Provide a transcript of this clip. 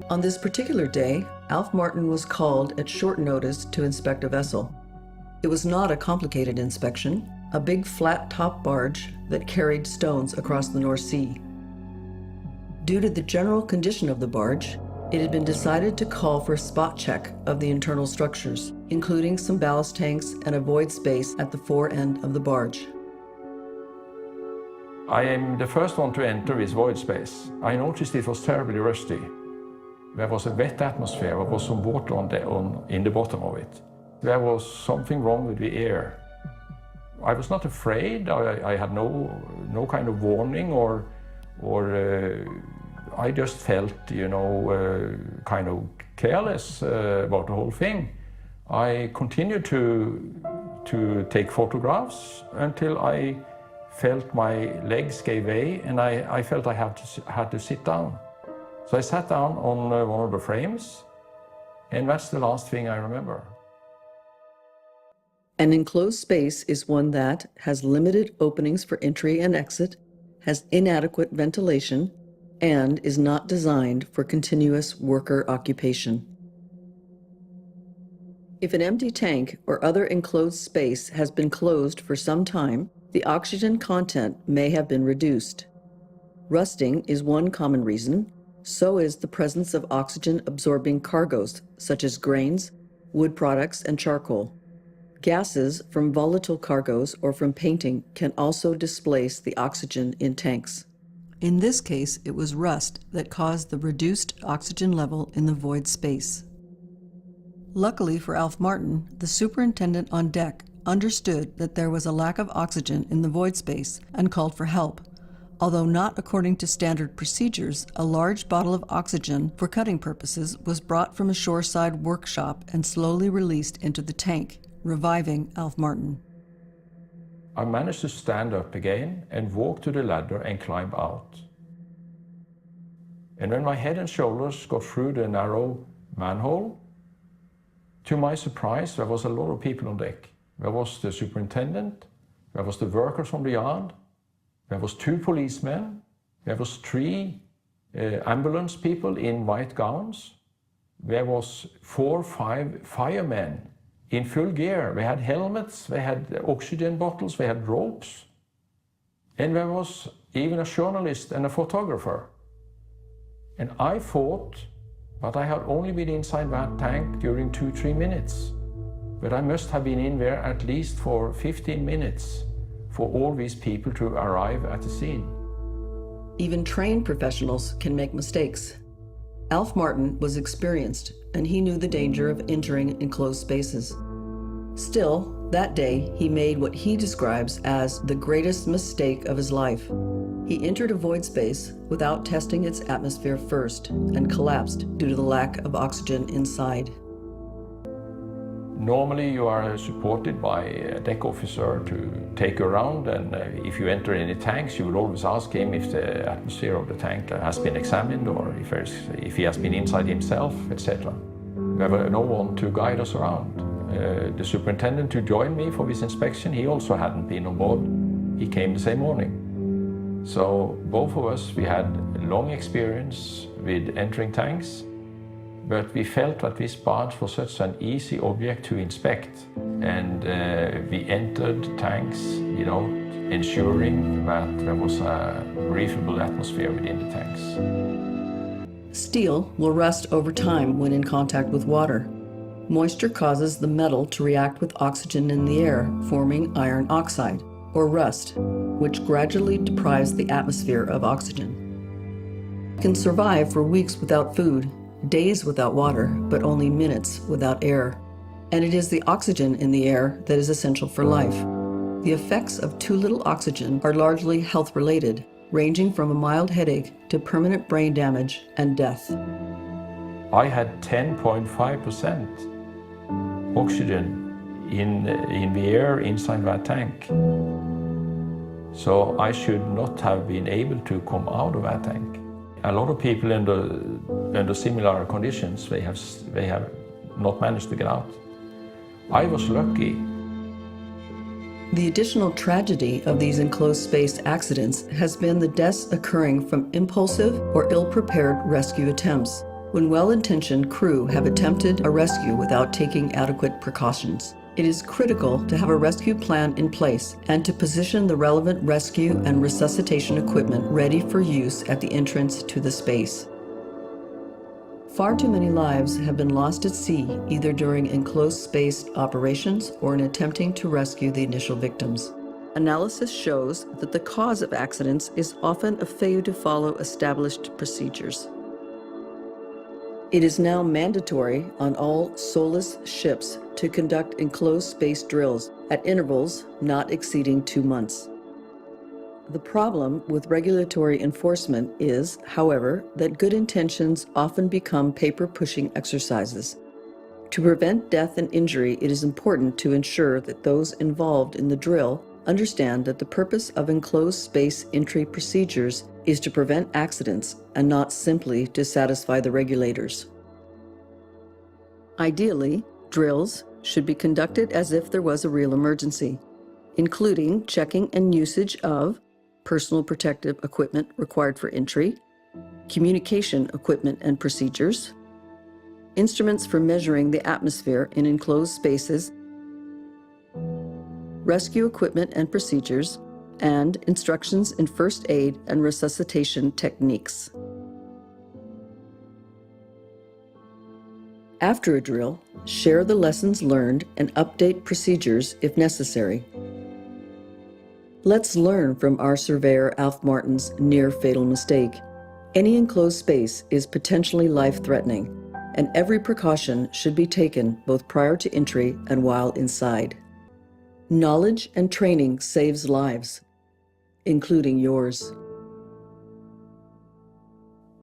On this particular day, Alf Martin was called at short notice to inspect a vessel. It was not a complicated inspection, a big flat-top barge that carried stones across the North Sea. Due to the general condition of the barge, it had been decided to call for a spot check of the internal structures, including some ballast tanks and a void space at the fore end of the barge. I am the first one to enter this void space. I noticed it was terribly rusty. There was a wet atmosphere, there was some water in the bottom of it. There was something wrong with the air. I was not afraid, I had no kind of warning or I just felt, kind of careless about the whole thing. I continued to take photographs until I felt my legs gave way and I felt I had to sit down. So I sat down on one of the frames, and that's the last thing I remember. An enclosed space is one that has limited openings for entry and exit, has inadequate ventilation, and is not designed for continuous worker occupation. If an empty tank or other enclosed space has been closed for some time, the oxygen content may have been reduced. Rusting is one common reason. So is the presence of oxygen-absorbing cargoes, such as grains, wood products, and charcoal. Gases from volatile cargoes or from painting can also displace the oxygen in tanks. In this case, it was rust that caused the reduced oxygen level in the void space. Luckily for Alf Martin, the superintendent on deck understood that there was a lack of oxygen in the void space and called for help. Although not according to standard procedures, a large bottle of oxygen for cutting purposes was brought from a shoreside workshop and slowly released into the tank, reviving Alf Martin. I managed to stand up again and walk to the ladder and climb out. And when my head and shoulders got through the narrow manhole, to my surprise, there was a lot of people on deck. There was the superintendent, there was the workers from the yard, there was 2 policemen, there was 3 ambulance people in white gowns, there was 4 or 5 firemen in full gear. They had helmets, they had oxygen bottles, they had ropes, and there was even a journalist and a photographer. And I thought that I had only been inside that tank during 2-3 minutes, but I must have been in there at least for 15 minutes. For all these people to arrive at the scene. Even trained professionals can make mistakes. Alf Martin was experienced, and he knew the danger of entering enclosed spaces. Still, that day, he made what he describes as the greatest mistake of his life. He entered a void space without testing its atmosphere first and collapsed due to the lack of oxygen inside. Normally you are supported by a deck officer to take you around, and if you enter any tanks you will always ask him if the atmosphere of the tank has been examined or if he has been inside himself, etc. There was no one to guide us around. The superintendent who joined me for this inspection, he also hadn't been on board. He came the same morning. So both of us, we had long experience with entering tanks. But we felt that this barge was such an easy object to inspect, and we entered tanks without ensuring that there was a breathable atmosphere within the tanks. Steel will rust over time when in contact with water. Moisture causes the metal to react with oxygen in the air, forming iron oxide, or rust, which gradually deprives the atmosphere of oxygen. It can survive for weeks without food, days without water, but only minutes without air. And it is the oxygen in the air that is essential for life. The effects of too little oxygen are largely health-related, ranging from a mild headache to permanent brain damage and death. I had 10.5% oxygen in the air inside that tank. So I should not have been able to come out of that tank. A lot of people under similar conditions, they have not managed to get out. I was lucky. The additional tragedy of these enclosed space accidents has been the deaths occurring from impulsive or ill-prepared rescue attempts. when well-intentioned crew have attempted a rescue without taking adequate precautions. It is critical to have a rescue plan in place and to position the relevant rescue and resuscitation equipment ready for use at the entrance to the space. Far too many lives have been lost at sea, either during enclosed space operations or in attempting to rescue the initial victims. Analysis shows that the cause of accidents is often a failure to follow established procedures. It is now mandatory on all soulless ships to conduct enclosed space drills at intervals not exceeding 2 months. The problem with regulatory enforcement is, however, that good intentions often become paper-pushing exercises. To prevent death and injury, it is important to ensure that those involved in the drill understand that the purpose of enclosed space entry procedures is to prevent accidents and not simply to satisfy the regulators. Ideally, drills should be conducted as if there was a real emergency, including checking and usage of personal protective equipment required for entry, communication equipment and procedures, instruments for measuring the atmosphere in enclosed spaces, rescue equipment and procedures, and instructions in first aid and resuscitation techniques. After a drill, share the lessons learned and update procedures if necessary. Let's learn from our surveyor Alf Martin's near-fatal mistake. Any enclosed space is potentially life-threatening, and every precaution should be taken both prior to entry and while inside. Knowledge and training saves lives, including yours.